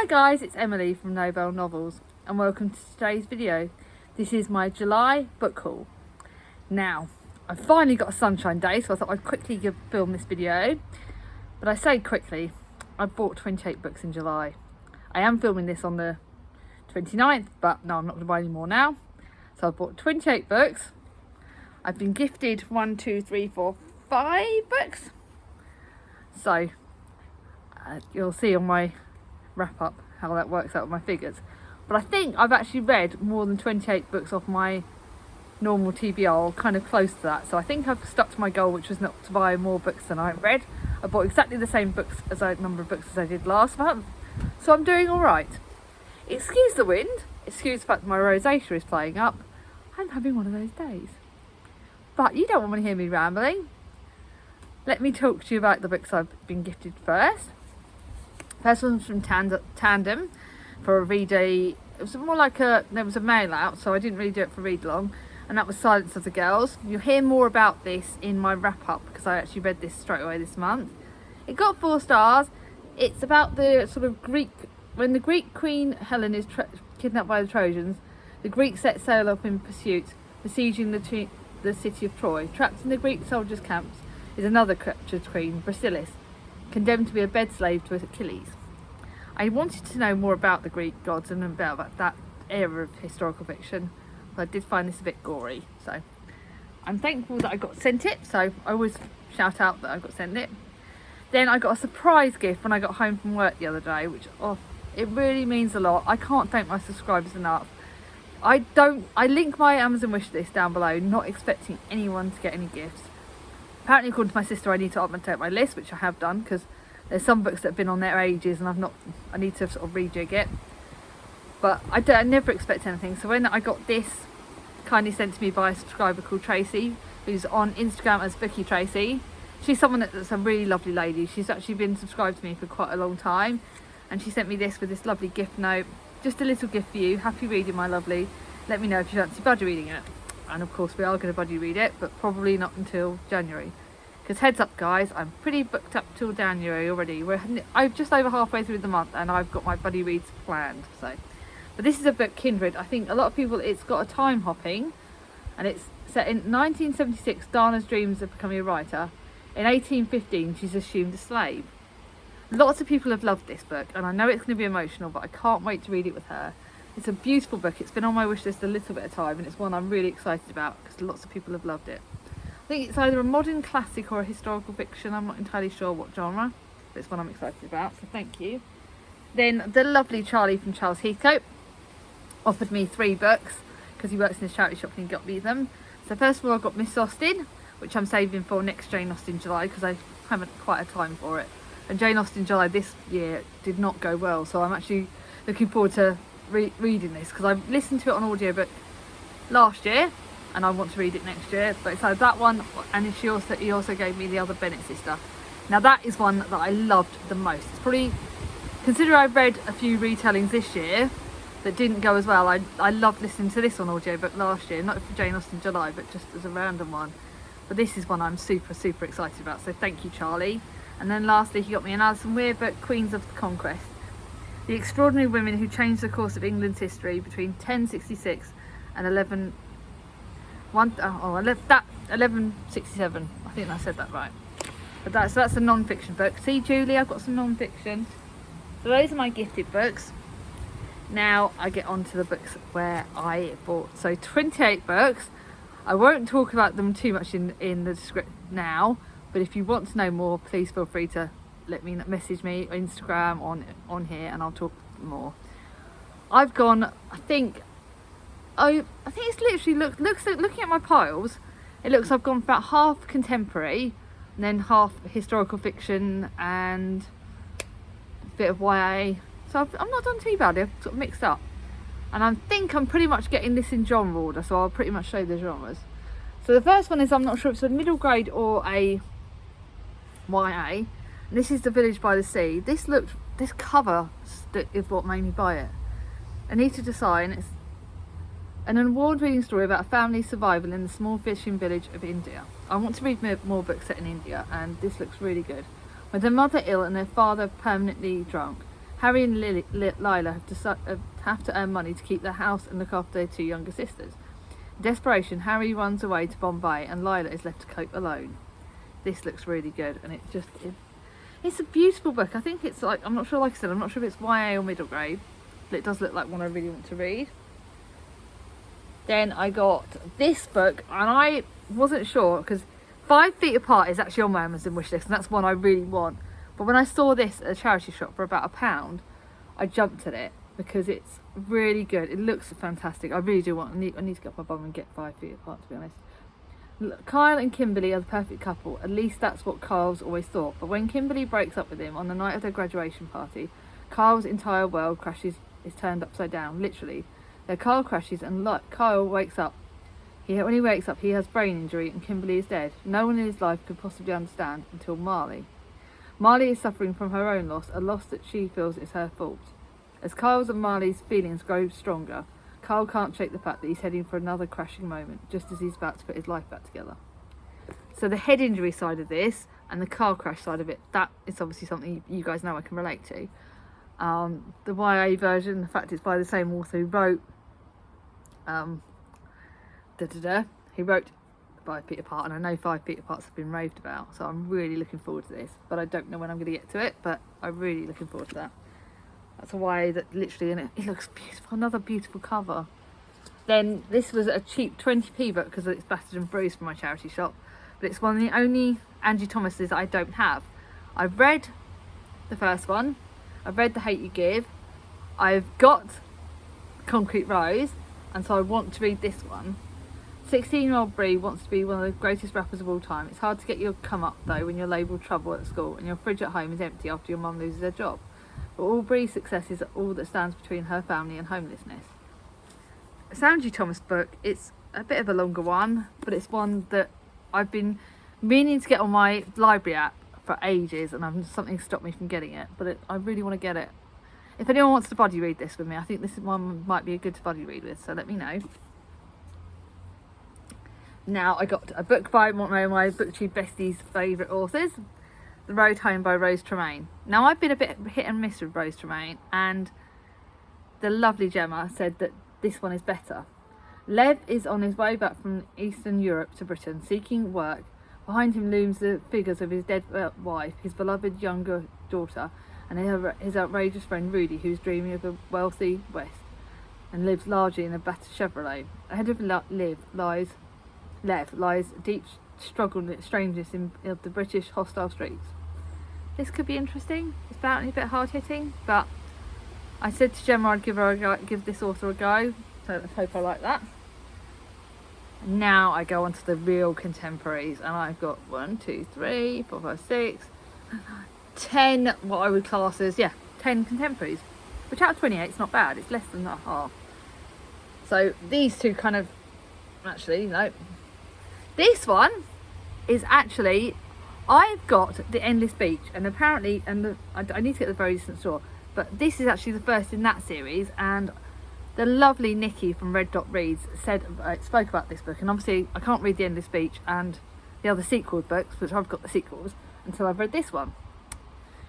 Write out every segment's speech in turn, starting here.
Hi guys, it's Emily from Novell Novels and welcome to today's video. This is my July book haul. Now, I've finally got a sunshine day, so I thought I'd quickly film this video. But I say quickly, I've bought 28 books in July. I am filming this on the 29th, but no, I'm not going to buy any more now. So I've bought 28 books. I've been gifted 5 books. So, you'll see on my wrap up how that works out with my figures. But I think I've actually read more than 28 books off my normal TBR, or kind of close to that. So I think I've stuck to my goal, which was not to buy more books than I've read. I bought exactly the same number of books as I did last month. So I'm doing alright. Excuse the wind, excuse the fact that my rosacea is playing up. I'm having one of those days. But you don't want to hear me rambling. Let me talk to you about the books I've been gifted first. First one's from Tandem for a read. It was more like there was a mail out, so I didn't really do it for read along, and that was Silence of the Girls. You'll hear more about this in my wrap up because I actually read this straight away this month. It got 4 stars. It's about the sort of when the Greek queen Helen is kidnapped by the Trojans, the Greeks set sail up in pursuit, besieging the city of Troy. Trapped in the Greek soldiers' camps is another captured queen, Brasilis, condemned to be a bed slave to Achilles. I wanted to know more about the Greek gods and about that era of historical fiction, but I did find this a bit gory. So I'm thankful that I got sent it, so I always shout out that I got sent it. Then I got a surprise gift when I got home from work the other day, which it really means a lot. I can't thank my subscribers enough. I link my Amazon wish list down below, not expecting anyone to get any gifts. Apparently, according to my sister, I need to update my list, which I have done, because there's some books that have been on there ages and I need to sort of rejig it. But I never expect anything. So when I got this kindly sent to me by a subscriber called Tracy, who's on Instagram as Bookie Tracy, she's someone that's a really lovely lady. She's actually been subscribed to me for quite a long time, and she sent me this with this lovely gift note. Just a little gift for you. Happy reading, my lovely. Let me know if you fancy buddy reading it. And of course we are going to buddy read it, but probably not until January. Because heads up guys, I'm pretty booked up till January already. I'm just over halfway through the month and I've got my buddy reads planned. But this is a book, Kindred. I think a lot of people, it's got a time hopping, and it's set in 1976. Dana's dreams of becoming a writer. In 1815 she's assumed a slave. Lots of people have loved this book, and I know it's going to be emotional, but I can't wait to read it with her. It's a beautiful book. It's been on my wish list a little bit of time, and it's one I'm really excited about because lots of people have loved it. I think it's either a modern classic or a historical fiction. I'm not entirely sure what genre, but it's one I'm excited about, so thank you. Then the lovely Charlie from Charles Heathcote offered me 3 books because he works in his charity shop and he got me them. So first of all, I got Miss Austen, which I'm saving for next Jane Austen July because I haven't quite had time for it. And Jane Austen July this year did not go well, so I'm actually looking forward to reading this because I listened to it on audiobook last year and I want to read it next year. But it's either that one, and he also gave me The Other Bennet Sister. Now that is one that I loved the most. It's probably, considering I've read a few retellings this year that didn't go as well, I loved listening to this on audiobook last year, not for Jane Austen July, but just as a random one. But this is one I'm super excited about, so thank you, Charlie. And then lastly, he got me an Alison Weir book, Queens of the Conquest. The extraordinary women who changed the course of England's history between 1066 and 1167. I think I said that right. But that's a non-fiction book. See, Julie, I've got some non-fiction. So those are my gifted books. Now I get on to the books where I bought. So 28 books. I won't talk about them too much in the script now, but if you want to know more, please feel free to message me on Instagram on here, and I'll talk more. I've gone, I think it's literally looking at my piles, it looks I've gone about half contemporary and then half historical fiction and a bit of YA. So I'm not done too badly. I've sort of mixed up, and I think I'm pretty much getting this in genre order, so I'll pretty much show the genres. So the first one is, I'm not sure if it's a middle grade or a YA. And this is The Village by the Sea. This cover is what made me buy it. Anita Desai, and it's an award-winning story about a family's survival in the small fishing village of India. I want to read more books set in India, and this looks really good. With their mother ill and their father permanently drunk, Harry and Lila have to earn money to keep their house and look after their 2 younger sisters. In desperation, Harry runs away to Bombay and Lila is left to cope alone. This looks really good, and it's a beautiful book. I think it's like, I'm not sure, like I said, I'm not sure if it's YA or middle grade, but it does look like one I really want to read. Then I got this book, and I wasn't sure because 5 Feet Apart is actually on my Amazon wishlist, and that's one I really want. But when I saw this at a charity shop for about £1, I jumped at it because it's really good. It looks fantastic. I really do want. I need to get off my bum and get 5 Feet Apart, to be honest. Kyle and Kimberly are the perfect couple. At least that's what Kyle's always thought. But when Kimberly breaks up with him on the night of their graduation party, Kyle's entire world is turned upside down, literally. Their car crashes and Kyle wakes up. When he wakes up, he has brain injury and Kimberly is dead. No one in his life could possibly understand until Marley. Marley is suffering from her own loss, a loss that she feels is her fault. As Kyle's and Marley's feelings grow stronger, Kyle can't shake the fact that he's heading for another crashing moment, just as he's about to put his life back together. So the head injury side of this and the car crash side of it, that is obviously something you guys know I can relate to. The YA version, the fact it's by the same author who wrote he wrote 5 Feet Apart, and I know 5 Feet Apart's been raved about, so I'm really looking forward to this, but I don't know when I'm going to get to it, but I'm really looking forward to that. That's a YA that literally, and it looks beautiful, another beautiful cover. Then this was a cheap 20p book because it's battered and bruised from my charity shop, but it's one of the only Angie Thomases I don't have. I've read the first one, I've read The Hate You Give, I've got Concrete Rose, and so I want to read this one. 16-year-old Brie wants to be one of the greatest rappers of all time. It's hard to get your come up though when you're labelled trouble at school and your fridge at home is empty after your mum loses her job. But all Brie's success is all that stands between her family and homelessness. It's an Angie Thomas book. It's a bit of a longer one, but it's one that I've been meaning to get on my library app for ages, and something stopped me from getting it, but I really want to get it. If anyone wants to buddy read this with me, I think this one might be a good buddy read with, so let me know. Now I got a book by one of my BookTube besties' favourite authors, The Road Home by Rose Tremaine. Now I've been a bit hit and miss with Rose Tremaine, and the lovely Gemma said that this one is better. Lev is on his way back from Eastern Europe to Britain, seeking work. Behind him looms the figures of his dead wife, his beloved younger daughter, and his outrageous friend Rudy, who's dreaming of a wealthy West and lives largely in a battered Chevrolet. Ahead of Lev lies deep struggle and strangeness in the British hostile streets. This could be interesting. It's apparently a bit hard-hitting, but I said to Gemma I'd give this author a go, so I hope I like that. Now I go on to the real contemporaries, and I've got 1, 2, 3, 4, 5, 6, 10 what I would class as 10 contemporaries, which out of 28 is not bad. It's less than half. So these two kind of this one is actually, I've got The Endless Beach, and apparently, I need to get the very distant store, but this is actually the first in that series, and the lovely Nikki from Red Dot Reads spoke about this book, and obviously I can't read The Endless Beach and the other sequel books, which I've got the sequels, until I've read this one.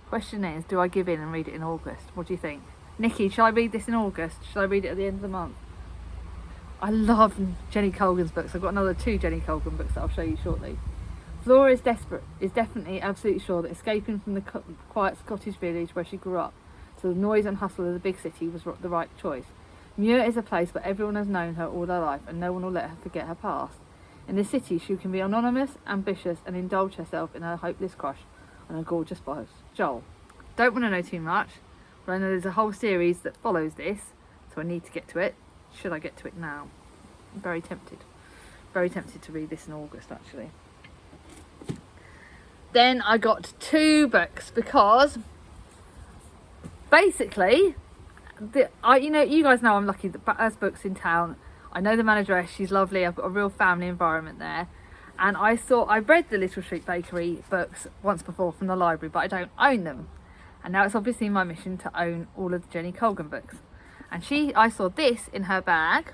Question is, do I give in and read it in August? What do you think? Nikki, shall I read this in August? Shall I read it at the end of the month? I love Jenny Colgan's books. I've got another 2 Jenny Colgan books that I'll show you shortly. Flora is definitely absolutely sure that escaping from the quiet Scottish village where she grew up to the noise and hustle of the big city was the right choice. Muir is a place where everyone has known her all her life and no one will let her forget her past. In the city she can be anonymous, ambitious and indulge herself in her hopeless crush on a gorgeous boss, Joel. Don't want to know too much, but I know there's a whole series that follows this, so I need to get to it. Should I get to it now? I'm very tempted to read this in August actually. Then I got 2 books because basically you guys know I'm lucky that Baz Books in town. I know the manageress, she's lovely. I've got a real family environment there, and I read the Little Street Bakery books once before from the library, but I don't own them, and now it's obviously my mission to own all of the Jenny Colgan books. And I saw this in her bag,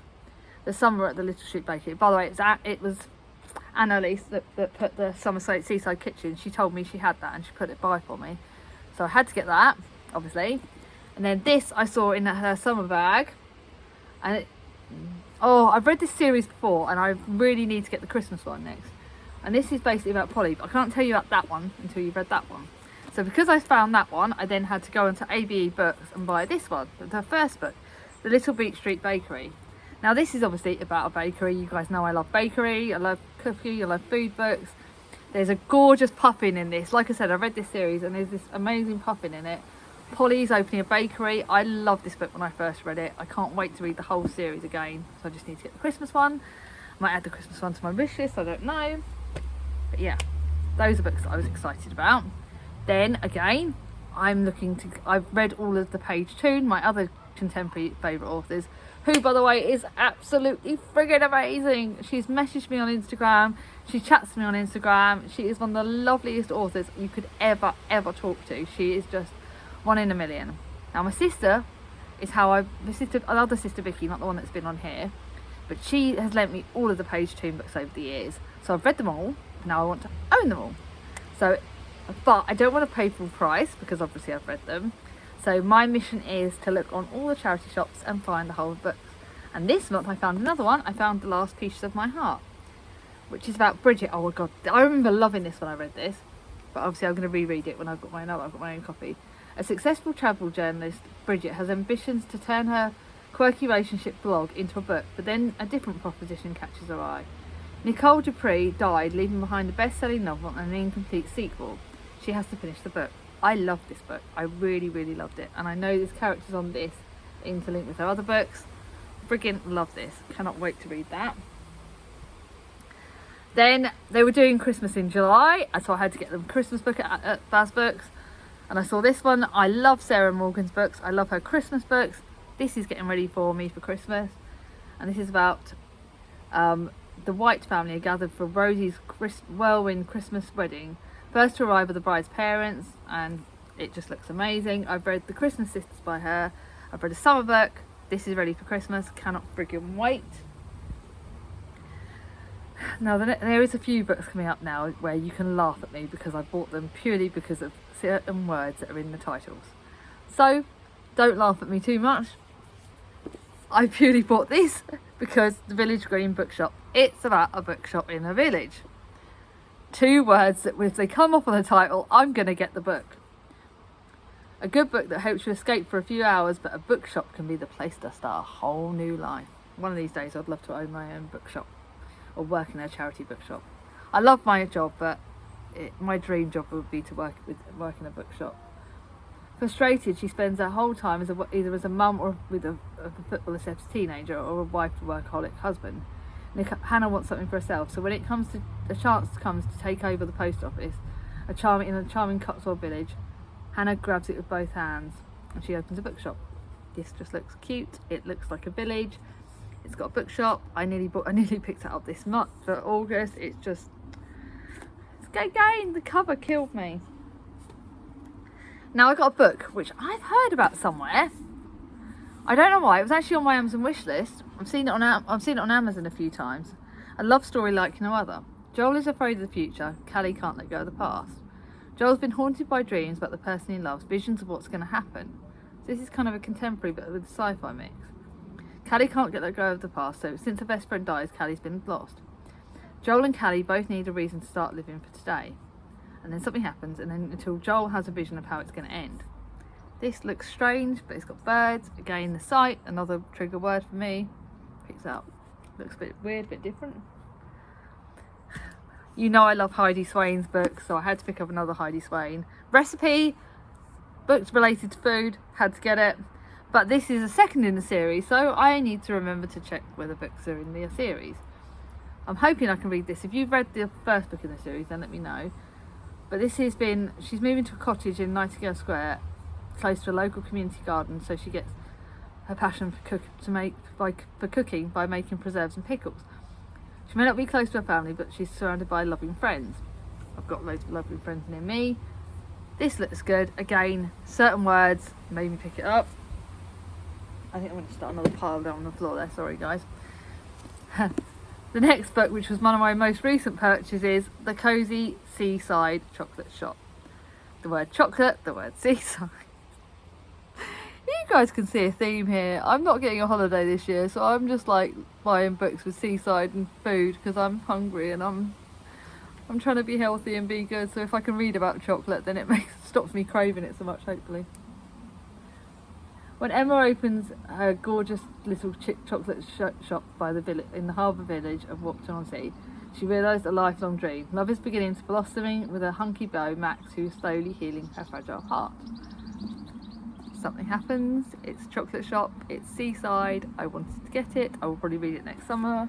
The Summer at the Little Street Bakery. By the way, it was Annalise that put the Somerset Seaside Kitchen. She told me she had that and she put it by for me, so I had to get that, obviously. And then this I saw in her summer bag. And I've read this series before and I really need to get the Christmas one next. And this is basically about Polly, but I can't tell you about that one until you've read that one. So because I found that one, I then had to go into ABE Books and buy this one, the first book, The Little Beach Street Bakery. Now this is obviously about a bakery. You guys know I love bakery, I love cooking, I love food books. There's a gorgeous puffin in this. Like I said, I read this series and there's this amazing puffin in it. Polly's opening a bakery. I loved this book when I first read it. I can't wait to read the whole series again. So I just need to get the Christmas one. I might add the Christmas one to my wish list, I don't know. But yeah, those are books that I was excited about. Then again, I've read all of the Paige Toon, my other contemporary favourite authors, who by the way is absolutely friggin' amazing. She's messaged me on Instagram, she chats to me on Instagram. She is one of the loveliest authors you could ever talk to. She is just one in a million. Now my sister is another sister Vicky, not the one that's been on here, but she has lent me all of the Paige Toon books over the years. So I've read them all, now I want to own them all. So, but I don't want to pay full price because obviously I've read them. So my mission is to look on all the charity shops and find the whole books. And this month I found another one. I found The Last Pieces of My Heart, which is about Bridget. Oh my god, I remember loving this when I read this, but obviously I'm going to reread it when I've got my own copy. A successful travel journalist, Bridget has ambitions to turn her quirky relationship blog into a book, but then a different proposition catches her eye. Nicole Dupree died, leaving behind a best-selling novel and an incomplete sequel. She has to finish the book. I loved this book. I really loved it. And I know there's characters on this interlinked with her other books. Friggin' love this. Cannot wait to read that. Then they were doing Christmas in July, so I had to get them a Christmas book at Baz Books. And I saw this one. I love Sarah Morgan's books. I love her Christmas books. This is getting ready for me for Christmas. And this is about the White family are gathered for Rosie's whirlwind Christmas wedding. First to arrive are the bride's parents, and it just looks amazing. I've read The Christmas Sisters by her. I've read a summer book. This is ready for Christmas. Cannot friggin' wait. Now there is a few books coming up now where you can laugh at me because I bought them purely because of certain words that are in the titles. So don't laugh at me too much. I purely bought this because the Village Green Bookshop. It's about a bookshop in a village. 2 words that if they come up on the title, I'm going to get the book. A good book that helps you escape for a few hours, but a bookshop can be the place to start a whole new life. One of these days I'd love to own my own bookshop or work in a charity bookshop. I love my job, but my dream job would be to work in a bookshop. Frustrated, she spends her whole time either as a mum or with a football-obsessed teenager or a wife to workaholic husband. Hannah wants something for herself, so when the chance comes to take over the post office, in a charming Cotswold village, Hannah grabs it with both hands and she opens a bookshop. This just looks cute. It looks like a village. It's got a bookshop. I nearly picked it up this month for August. It's again, the cover killed me. Now I got a book which I've heard about somewhere. I don't know why. It was actually on my Amazon wish list. I've seen it on Amazon a few times. A love story like no other. Joel is afraid of the future. Callie can't let go of the past. Joel's been haunted by dreams about the person he loves, visions of what's going to happen. So this is kind of a contemporary but with a sci-fi mix. Callie can't get let go of the past, so since her best friend dies, Callie's been lost. Joel and Callie both need a reason to start living for today. And then something happens, and then until Joel has a vision of how it's going to end. This looks strange, but it's got birds. Again, the sight, another trigger word for me. Picks up. Looks a bit weird, a bit different. You know I love Heidi Swain's books, so I had to pick up another Heidi Swain. Recipe, books related to food, had to get it. But this is a second in the series, so I need to remember to check whether books are in the series. I'm hoping I can read this. If you've read the first book in the series, then let me know. But she's moving to a cottage in Nightingale Square, close to a local community garden, so she gets her passion for cooking by making preserves and pickles. She may not be close to her family, but she's surrounded by loving friends. I've got loads of lovely friends near me. This looks good. Again, certain words made me pick it up. I think I'm going to start another pile down on the floor there, sorry guys. The next book, which was one of my most recent purchases, is The Cozy Seaside Chocolate Shop. The word chocolate, the word seaside. guys can see a theme here. I'm not getting a holiday this year, so I'm just like buying books with seaside and food because I'm hungry and I'm trying to be healthy and be good. So if I can read about chocolate, then it stops me craving it so much, hopefully. When Emma opens her gorgeous little chocolate shop by the village in the harbour village of Walkton-on-Sea, she realised a lifelong dream. Love is beginning to blossoming with a hunky beau, Max, who is slowly healing her fragile heart. Something happens, it's a chocolate shop, it's seaside, I wanted to get it, I will probably read it next summer,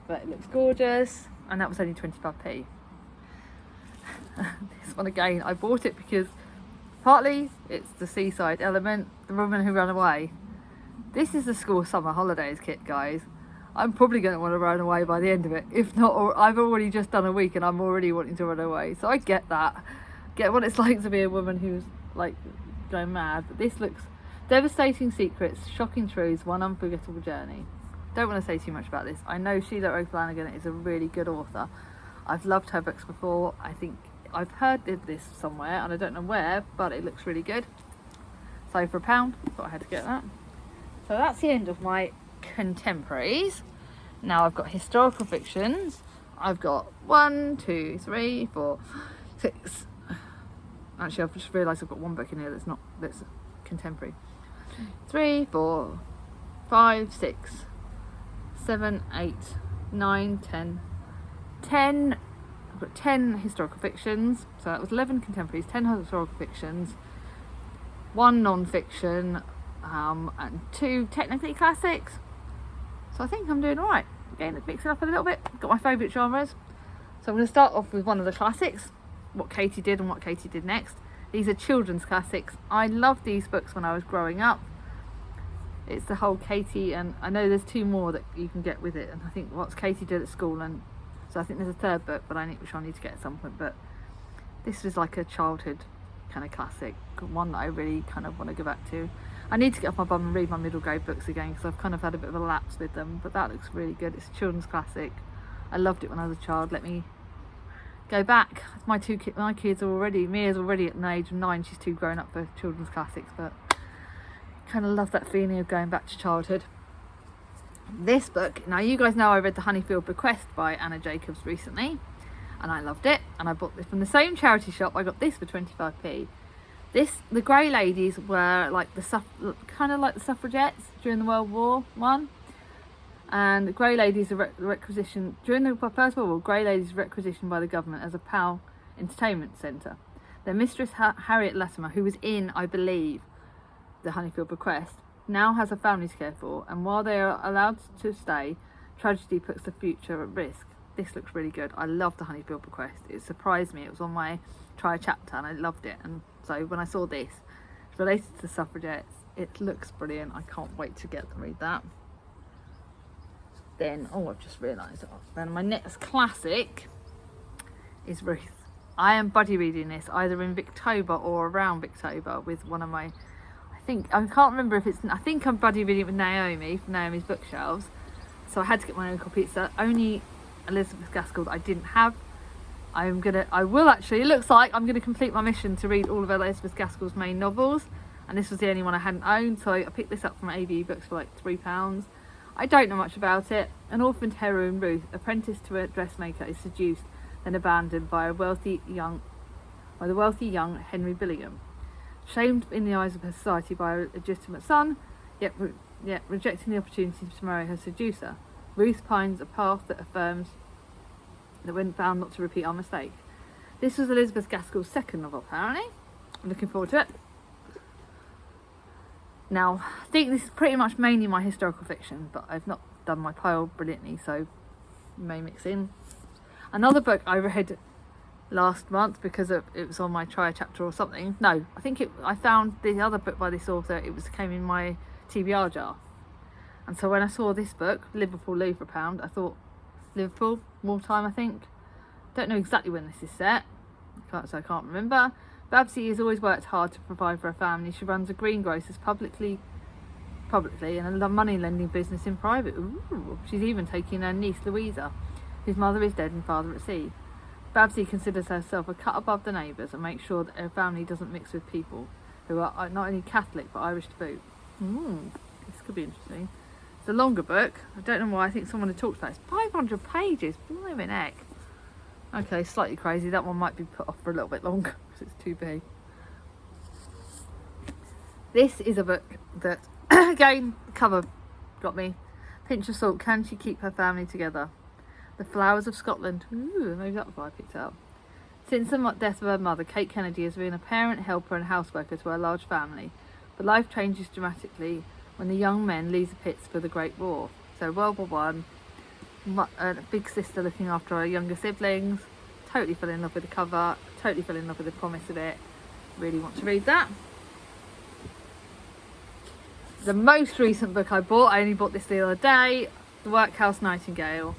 but it looks gorgeous, and that was only 25p. This one again, I bought it because partly it's the seaside element, the woman who ran away. This is the school summer holidays kit, guys. I'm probably going to want to run away by the end of it. If not, or I've already just done a week and I'm already wanting to run away. So I get that. Get what it's like to be a woman who's like going mad. But this looks devastating secrets, shocking truths, one unforgettable journey. Don't want to say too much about this. I know Sheila O'Flanagan is a really good author. I've loved her books before. I think I've heard of this somewhere and I don't know where, but it looks really good. So for £1, thought I had to get that. So that's the end of my contemporaries. Now I've got historical fictions. I've got 1, 2, 3, 4, 6. Actually, I've just realised I've got one book in here that's contemporary. 3, 4, 5, 6, 7, 8, 9, 10. 10. I've got 10 historical fictions. So that was 11 contemporaries, 10 historical fictions, 1 non-fiction, and 2 technically classics. So I think I'm doing alright. Again, mix it up a little bit. Got my favourite genres. So I'm going to start off with one of the classics, what Katie did and what Katie did next. These are children's classics. I loved these books when I was growing up. It's the whole Katie, and I know there's 2 more that you can get with it, and I think what's Katie did at school, and so I think there's a 3rd book, but which I need to get at some point. But this was like a childhood kind of classic, one that I really kind of want to go back to. I need to get off my bum and read my middle grade books again because I've kind of had a bit of a lapse with them, but that looks really good. It's a children's classic. I loved it when I was a child. Let me go back. My kids are already, Mia's already at an age of 9, she's too grown up for children's classics, but kind of love that feeling of going back to childhood. This book, now you guys know I read The Honeyfield Bequest by Anna Jacobs recently, and I loved it, and I bought this from the same charity shop. I got this for 25p. The Grey Ladies were like kind of like the suffragettes during the World War One, and the Grey Ladies are requisitioned during the First World War. Grey Ladies were requisitioned by the government as a PAL entertainment centre. Their mistress Harriet Latimer, who was in, I believe, The Honeyfield Bequest, now has a family to care for, and while they are allowed to stay, tragedy puts the future at risk. This looks really good. I love The Honeyfield Bequest. It surprised me. It was on my try a chapter and I loved it, and so when I saw this, it's related to the suffragettes. It looks brilliant. I can't wait to get to read that. Then, I've just realised, then my next classic is Ruth. I am buddy reading this either in Victober or around Victober with one of my, I can't remember if it's, I think I'm buddy reading it with Naomi from Naomi's Bookshelves. So I had to get my own copy. It's the only Elizabeth Gaskell that I didn't have. It looks like I'm going to complete my mission to read all of Elizabeth Gaskell's main novels. And this was the only one I hadn't owned. So I picked this up from ABE Books for like £3. I don't know much about it. An orphaned heroine, Ruth, apprenticed to a dressmaker, is seduced, then abandoned by the wealthy young Henry Billingham. Shamed in the eyes of her society by a legitimate son, yet rejecting the opportunity to marry her seducer, Ruth finds a path that affirms that when found not to repeat our mistake. This was Elizabeth Gaskell's 2nd novel, apparently. I'm looking forward to it. Now, I think this is pretty much mainly my historical fiction, but I've not done my pile brilliantly, so you may mix in. Another book I read last month because it was on my try a chapter or something. No, I found the other book by this author. Came in my TBR jar, and so when I saw this book, Liverpool Louvre Pound, I thought Liverpool wartime. I think. Don't know exactly when this is set, so I can't remember. Babsy has always worked hard to provide for her family. She runs a greengrocers publicly, and a money lending business in private. Ooh. She's even taking her niece Louisa, whose mother is dead and father at sea. Babsy considers herself a cut above the neighbours and makes sure that her family doesn't mix with people who are not only Catholic but Irish to boot. This could be interesting. It's a longer book. I don't know why. I think someone had talked about it. It's 500 pages. Blimey heck. Okay, slightly crazy. That one might be put off for a little bit longer because it's too big. This is a book that, again, cover got me. Pinch of salt. Can she keep her family together? The Flowers of Scotland. Ooh, maybe that's why I picked it up. Since the death of her mother, Kate Kennedy has been a parent, helper and houseworker to her large family. But life changes dramatically when the young men leave the pits for the Great War. So World War One, a big sister looking after her younger siblings. Totally fell in love with the cover. Totally fell in love with the promise of it. Really want to read that. The most recent book I bought, I only bought this the other day, The Workhouse Nightingale.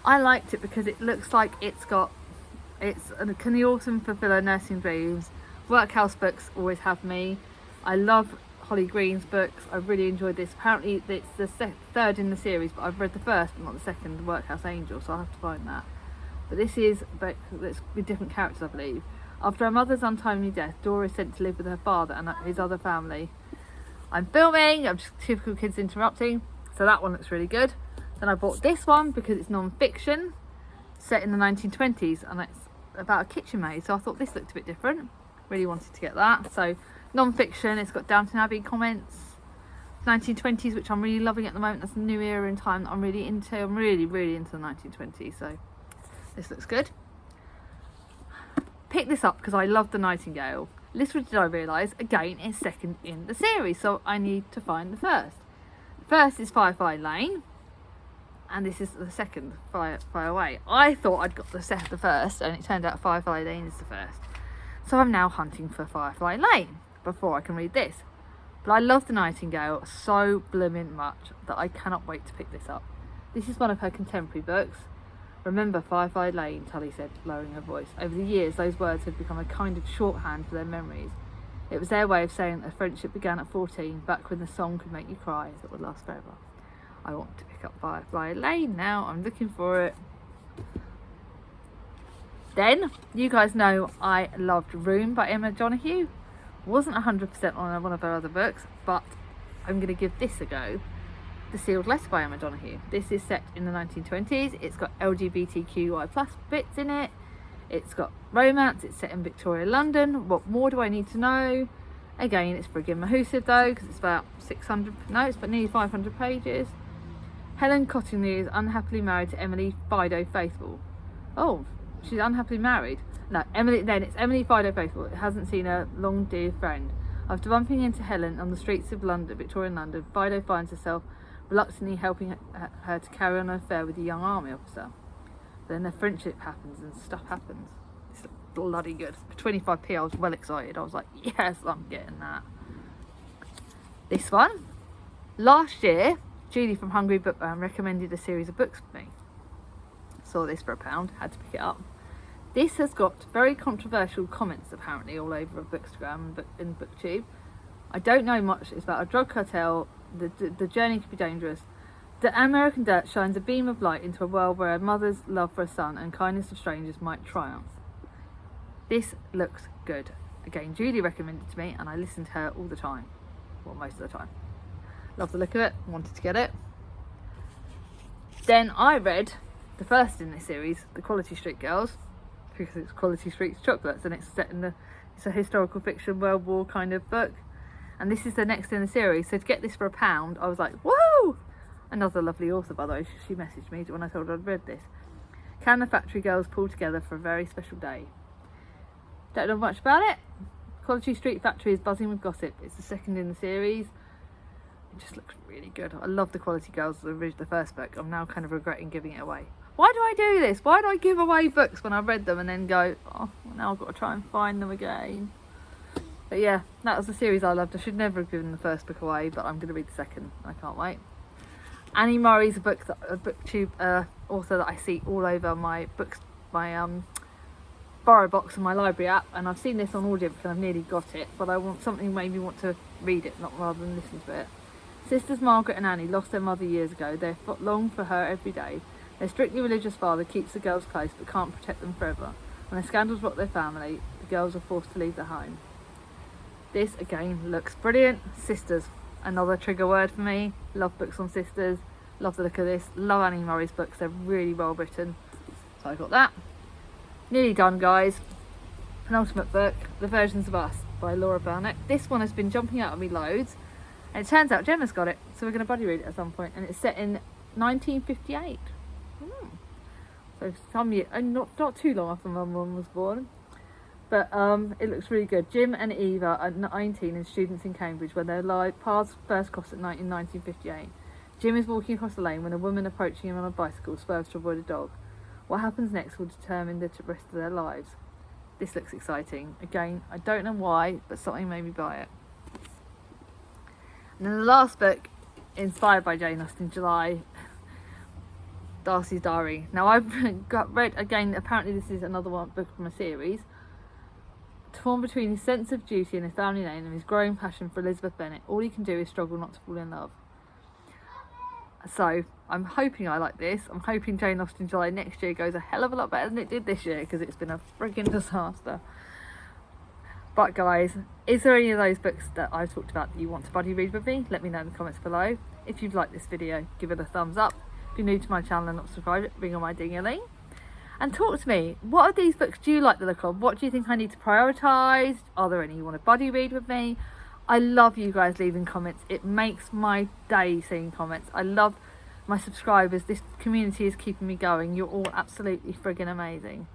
I liked it because it looks like can the autumn fulfill her nursing dreams? Workhouse books always have me. I love Holly Green's books. I really enjoyed this. Apparently it's the third in the series, but I've read the first but not the second, The Workhouse Angel, so I'll have to find that. But this is a book that's with different characters, I believe. After her mother's untimely death, Dora is sent to live with her father and his other family. I'm filming, I'm just typical kids interrupting, so that one looks really good. Then I bought this one because it's non-fiction, set in the 1920s, and it's about a kitchen maid, so I thought this looked a bit different. Really wanted to get that. So non-fiction, it's got Downton Abbey comments, 1920s, which I'm really loving at the moment. That's a new era in time that I'm really into. I'm really into the 1920s, so this looks good. Picked this up because I love The Nightingale. Little did I realise, again, it's second in the series, so I need to find the first. The first is Firefly Lane, and this is the second, Fire Away. I thought I'd got the first, and it turned out Firefly Lane is the first. So I'm now hunting for Firefly Lane before I can read this. But I love The Nightingale so blooming much that I cannot wait to pick this up. This is one of her contemporary books. Remember Firefly Lane, Tully said, lowering her voice. Over the years, those words had become a kind of shorthand for their memories. It was their way of saying that a friendship began at 14, back when the song could make you cry, that would last forever. I want to pick up Firefly Lane now. I'm looking for it. Then, you guys know I loved Room by Emma Donoghue. Wasn't 100% on one of her other books, but I'm going to give this a go. The Sealed Letter by Emma Donoghue. This is set in the 1920s. It's got LGBTQI plus bits in it. It's got romance. It's set in Victoria, London. What more do I need to know? Again, it's Brigham Mahusiv though, because it's about nearly 500 pages. Helen Cottingley is unhappily married to Emily Fido Faithfull. Oh, she's unhappily married. No, it's Emily Fido Faithfull. Hasn't seen her long dear friend. After bumping into Helen on the streets of London, Victorian London, Fido finds herself reluctantly helping her to carry on an affair with a young army officer. Then their friendship happens and stuff happens. It's bloody good. For 25p I was well excited. I was like, yes, I'm getting that. This one. Last year, Julie from Hungry Bookman recommended a series of books for me. Saw this for £1, had to pick it up. This has got very controversial comments apparently all over Bookstagram and BookTube. I don't know much. It's about a drug cartel. The journey could be dangerous. The American Dirt shines a beam of light into a world where a mother's love for a son and kindness of strangers might triumph. This looks good. Again, Julie recommended it to me and I listened to her all the time. Well, most of the time. Love the look of it. Wanted to get it. Then I read the first in this series, The Quality Street Girls, because it's Quality Street's chocolates and it's set in it's a historical fiction World War kind of book. And this is the next in the series, so to get this for £1, I was like, whoa! Another lovely author, by the way, she messaged me when I told her I'd read this. Can the factory girls pull together for a very special day? Don't know much about it. Quality Street Factory is buzzing with gossip. It's the second in the series. It just looks really good. I love the Quality Girls, the first book. I'm now kind of regretting giving it away. Why do I do this? Why do I give away books when I've read them and then go, oh, well, now I've got to try and find them again? But yeah, that was the series I loved. I should never have given the first book away, but I'm going to read the second. I can't wait. Annie Murray's a BookTube author that I see all over my Borrow Box and my library app, and I've seen this on audiobook and I've nearly got it, but I want something made me want to read it, not rather than listen to it. Sisters Margaret and Annie lost their mother years ago. They long for her every day. Their strictly religious father keeps the girls close but can't protect them forever. When the scandals rock their family, the girls are forced to leave their home. This again looks brilliant. Sisters, another trigger word for me. Love books on sisters, love the look of this, love Annie Murray's books, they're really well written. So I got that. Nearly done, guys. Penultimate book, The Versions of Us by Laura Burnett. This one has been jumping out at me loads, and it turns out Gemma's got it, so we're going to buddy read it at some point, and it's set in 1958. So some year, not too long after my mum was born, but it looks really good. Jim and Eva are 19 and students in Cambridge when their paths first cross at night in 1958. Jim is walking across the lane when a woman approaching him on a bicycle swerves to avoid a dog. What happens next will determine the rest of their lives. This looks exciting. Again, I don't know why, but something made me buy it. And then the last book, inspired by Jane Austen, July, Darcy's Diary. Now I've read, again, apparently this is another book from a series. Torn between his sense of duty and his family name and his growing passion for Elizabeth Bennet, all he can do is struggle not to fall in love. So I'm hoping I like this. I'm hoping Jane Austen July next year goes a hell of a lot better than it did this year, because it's been a frigging disaster. But guys, is there any of those books that I've talked about that you want to buddy read with me? Let me know in the comments below. If you've liked this video, give it a thumbs up. If you're new to my channel and not subscribed, ring on my ding-a-ling. And talk to me. What of these books do you like the look of? What do you think I need to prioritise? Are there any you want to buddy read with me? I love you guys leaving comments. It makes my day seeing comments. I love my subscribers. This community is keeping me going. You're all absolutely friggin' amazing.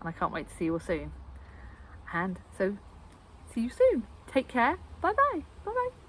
And I can't wait to see you all soon. And so, see you soon. Take care. Bye-bye. Bye-bye.